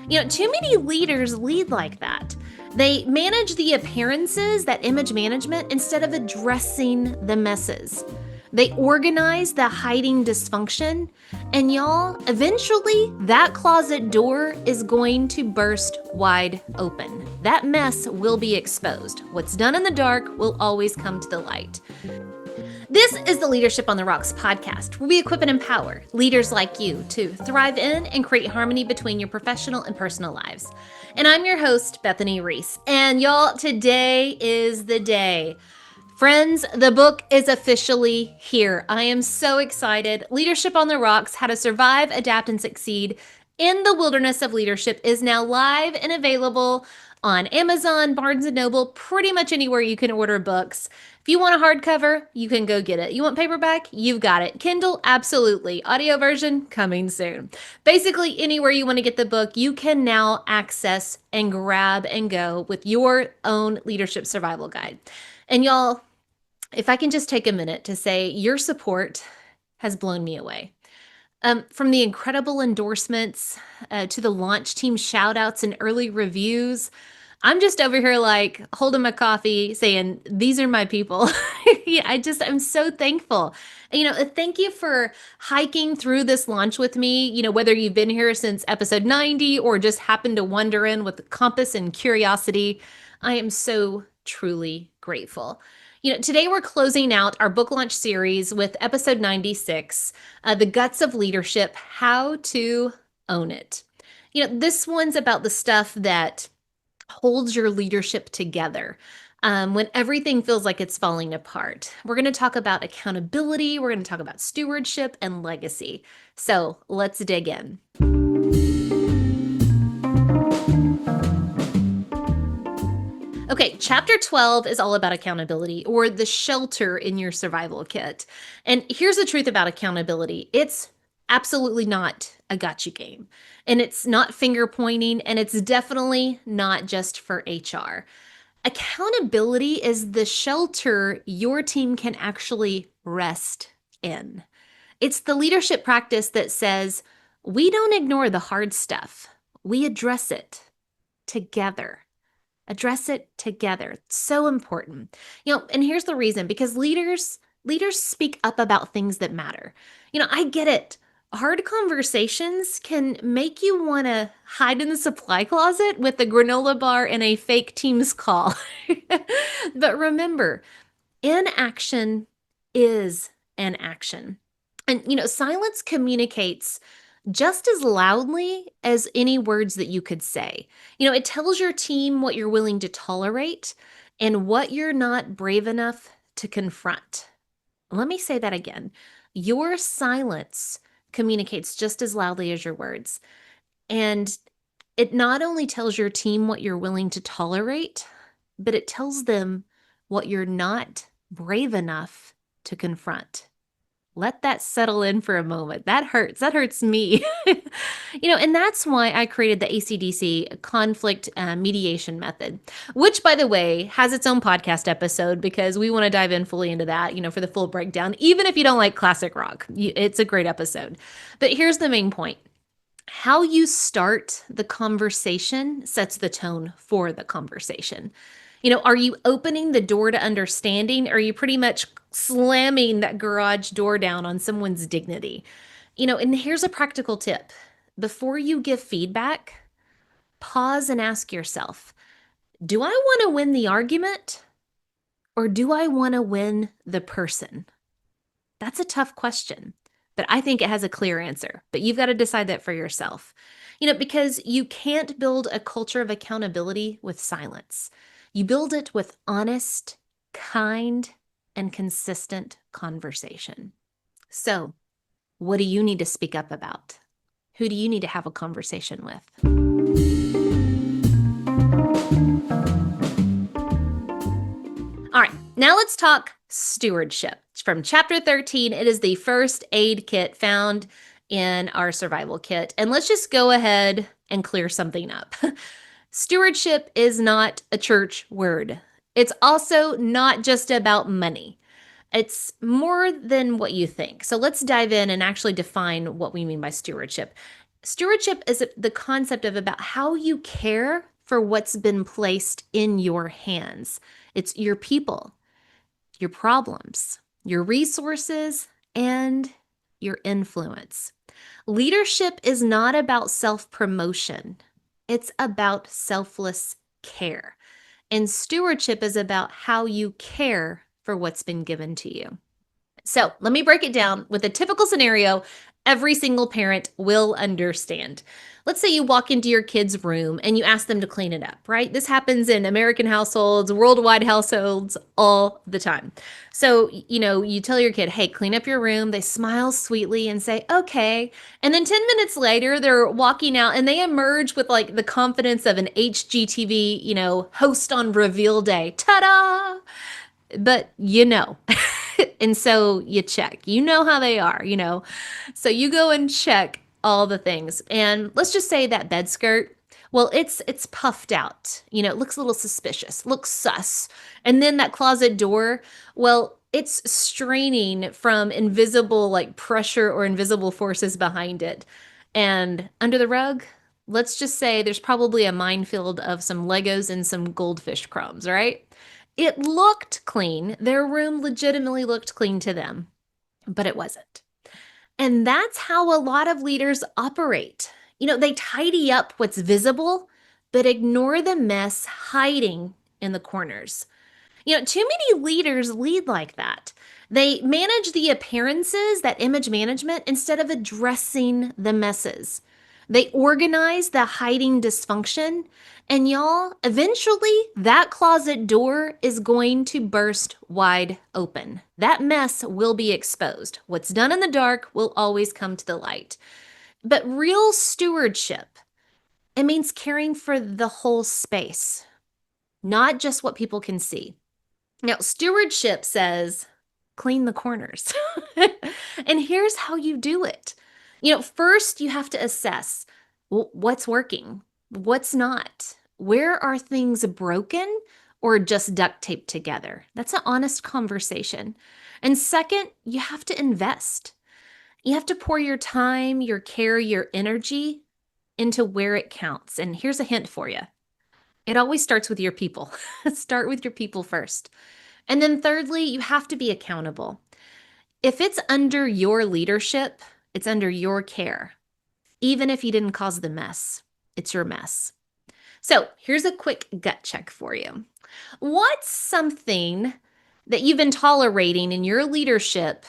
Too many leaders lead like that. They manage the appearances, that image management, instead of addressing the messes. They organize the hiding dysfunction, and y'all, eventually that closet door is going to burst wide open. That mess will be exposed. What's done in the dark will always come to the light. This is the Leadership on the Rocks podcast, where we equip and empower leaders like you to thrive in and create harmony between your professional and personal lives. And I'm your host, Bethany Reese. And y'all, today is the day. Friends, the book is officially here. I am so excited. Leadership on the Rocks: How to Survive, Adapt, and Succeed in the Wilderness of Leadership is now live and available on Amazon, Barnes & Noble, pretty much anywhere you can order books. If you want a hardcover, you can go get it. You want paperback? You've got it. Kindle? Absolutely. Audio version? Coming soon. Basically, anywhere you want to get the book, you can now access and grab and go with your own leadership survival guide. And y'all, if I can just take a minute to say your support has blown me away. From the incredible endorsements to the launch team shout outs and early reviews, I'm just over here like holding my coffee saying, these are my people. Yeah, I'm so thankful. Thank you for hiking through this launch with me, whether you've been here since episode 90 or just happened to wander in with the compass and curiosity. I am so truly grateful. Today we're closing out our book launch series with episode 96, The Guts of Leadership: How to Own It. This one's about the stuff that holds your leadership together when everything feels like it's falling apart. We're going to talk about accountability, we're going to talk about stewardship and legacy. So let's dig in. Okay, chapter 12 is all about accountability, or the shelter in your survival kit. And here's the truth about accountability. It's absolutely not a gotcha game. And it's not finger pointing, and it's definitely not just for HR. Accountability is the shelter your team can actually rest in. It's the leadership practice that says, we don't ignore the hard stuff. We address it together. Address it together. It's so important. And here's the reason: because leaders speak up about things that matter. I get it. Hard conversations can make you want to hide in the supply closet with a granola bar and a fake Teams call. But remember, inaction is an action. And, silence communicates just as loudly as any words that you could say. It tells your team what you're willing to tolerate and what you're not brave enough to confront. Let me say that again. Your silence communicates just as loudly as your words. And it not only tells your team what you're willing to tolerate, but it tells them what you're not brave enough to confront. Let that settle in for a moment. That hurts. That hurts me. And that's why I created the ACDC conflict mediation method, which, by the way, has its own podcast episode because we want to dive in fully into that, for the full breakdown. Even if you don't like classic rock, it's a great episode. But here's the main point. How you start the conversation sets the tone for the conversation. Are you opening the door to understanding, or are you pretty much slamming that garage door down on someone's dignity? And here's a practical tip. Before you give feedback, pause and ask yourself, do I want to win the argument, or do I want to win the person? That's a tough question, but I think it has a clear answer. But you've got to decide that for yourself. Because you can't build a culture of accountability with silence. You build it with honest, kind, and consistent conversation. So, what do you need to speak up about? Who do you need to have a conversation with? All right, now let's talk stewardship. From chapter 13, it is the first aid kit found in our survival kit. And let's just go ahead and clear something up. Stewardship is not a church word. It's also not just about money. It's more than what you think. So let's dive in and actually define what we mean by stewardship. Stewardship is the concept of about how you care for what's been placed in your hands. It's your people, your problems, your resources, and your influence. Leadership is not about self promotion, it's about selfless care. And stewardship is about how you care for what's been given to you. So let me break it down with a typical scenario every single parent will understand. Let's say you walk into your kid's room and you ask them to clean it up, right? This happens in American households, worldwide households, all the time. So, you tell your kid, hey, clean up your room. They smile sweetly and say, okay. And then 10 minutes later, they're walking out and they emerge with like the confidence of an HGTV, host on reveal day. Ta da! But and so you check. You know how they are. So you go and check all the things. And let's just say that bed skirt, well, it's puffed out. It looks a little suspicious, looks sus. And then that closet door, well, it's straining from invisible like pressure or invisible forces behind it. And under the rug, let's just say there's probably a minefield of some Legos and some goldfish crumbs, right? It looked clean. Their room legitimately looked clean to them, but it wasn't. And that's how a lot of leaders operate. They tidy up what's visible, but ignore the mess hiding in the corners. Too many leaders lead like that. They manage the appearances, that image management, instead of addressing the messes. They organize the hiding dysfunction, and y'all, eventually that closet door is going to burst wide open. That mess will be exposed. What's done in the dark will always come to the light. But real stewardship, it means caring for the whole space, not just what people can see. Now, stewardship says clean the corners. And here's how you do it. First you have to assess what's working, what's not. Where are things broken or just duct taped together? That's an honest conversation. And second, you have to invest. You have to pour your time, your care, your energy into where it counts. And here's a hint for you. It always starts with your people. Start with your people first. And then thirdly, you have to be accountable. If it's under your leadership, it's under your care. Even if you didn't cause the mess, it's your mess. So here's a quick gut check for you. What's something that you've been tolerating in your leadership?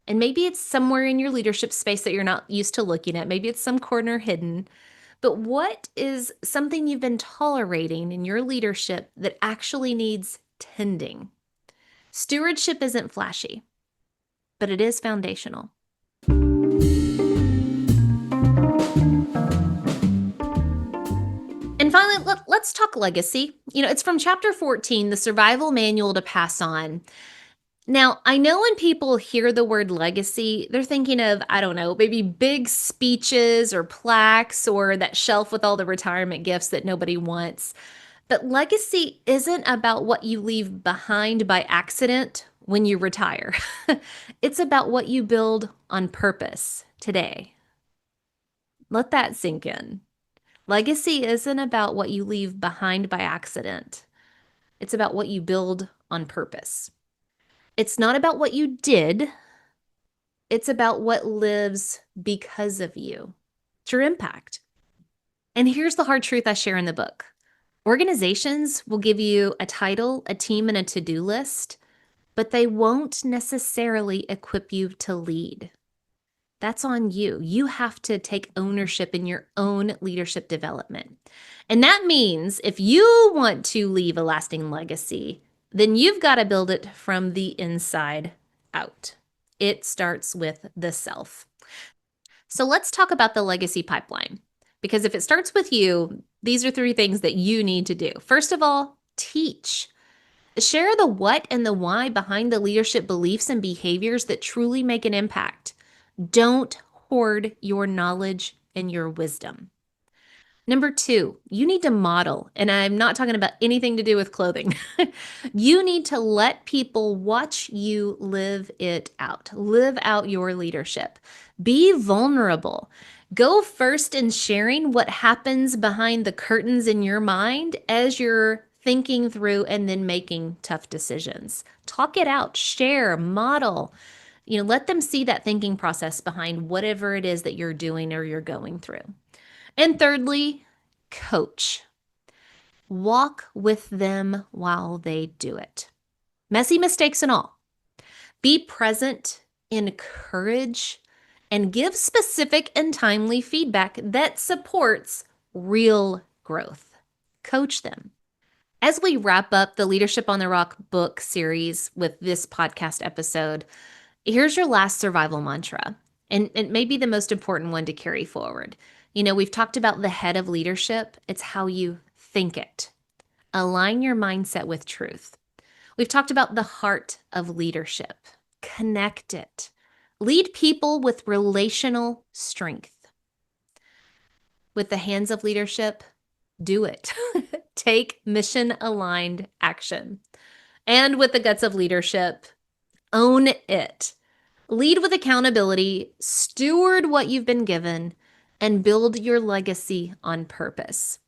And maybe it's somewhere in your leadership space that you're not used to looking at. Maybe it's some corner hidden. But what is something you've been tolerating in your leadership that actually needs tending? Stewardship isn't flashy, but it is foundational. And finally, let's talk legacy. It's from chapter 14, the survival manual to pass on. Now, I know when people hear the word legacy, they're thinking of, I don't know, maybe big speeches or plaques or that shelf with all the retirement gifts that nobody wants. But legacy isn't about what you leave behind by accident when you retire. It's about what you build on purpose today. Let that sink in. Legacy isn't about what you leave behind by accident. It's about what you build on purpose. It's not about what you did. It's about what lives because of you. It's your impact. And here's the hard truth I share in the book. Organizations will give you a title, a team, and a to-do list, but they won't necessarily equip you to lead. That's on you. You have to take ownership in your own leadership development. And that means if you want to leave a lasting legacy, then you've got to build it from the inside out. It starts with the self. So let's talk about the legacy pipeline. Because if it starts with you, these are 3 things that you need to do. First of all, teach. Share the what and the why behind the leadership beliefs and behaviors that truly make an impact. Don't hoard your knowledge and your wisdom. Number 2, you need to model, and I'm not talking about anything to do with clothing. You need to let people watch you live it out. Live out your leadership. Be vulnerable. Go first in sharing what happens behind the curtains in your mind as you're thinking through and then making tough decisions. Talk it out, share, model. Let them see that thinking process behind whatever it is that you're doing or you're going through. And thirdly, coach. Walk with them while they do it. Messy mistakes and all. Be present, encourage, and give specific and timely feedback that supports real growth. Coach them. As we wrap up the Leadership on the Rock book series with this podcast episode, here's your last survival mantra, and it may be the most important one to carry forward. We've talked about the head of leadership. It's how you think it. Align your mindset with truth. We've talked about the heart of leadership. Connect it. Lead people with relational strength. With the hands of leadership, do it. Take mission-aligned action. And with the guts of leadership, own it. Lead with accountability, steward what you've been given, and build your legacy on purpose.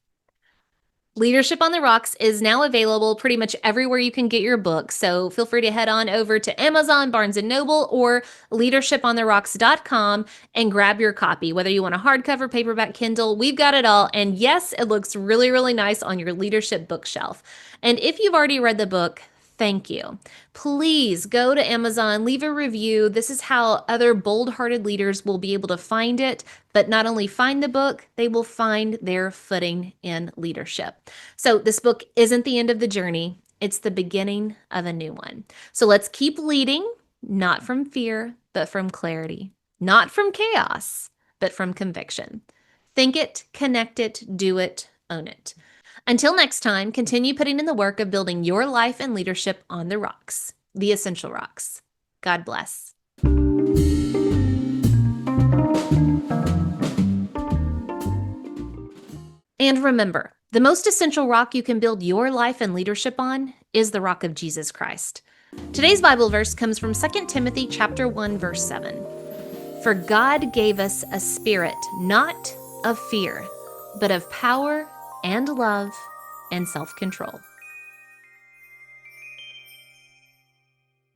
Leadership on the Rocks is now available pretty much everywhere you can get your book, so feel free to head on over to Amazon, Barnes & Noble, or leadershipontherocks.com and grab your copy, whether you want a hardcover, paperback, Kindle, we've got it all. And yes, it looks really, really nice on your leadership bookshelf. And if you've already read the book, thank you. Please go to Amazon, leave a review. This is how other bold-hearted leaders will be able to find it, but not only find the book, they will find their footing in leadership. So this book isn't the end of the journey. It's the beginning of a new one. So let's keep leading, not from fear, but from clarity. Not from chaos, but from conviction. Think it, connect it, do it, own it. Until next time, continue putting in the work of building your life and leadership on the rocks, the essential rocks. God bless. And remember, the most essential rock you can build your life and leadership on is the rock of Jesus Christ. Today's Bible verse comes from 2 Timothy chapter 1, verse 7. For God gave us a spirit not of fear, but of power and love and self-control.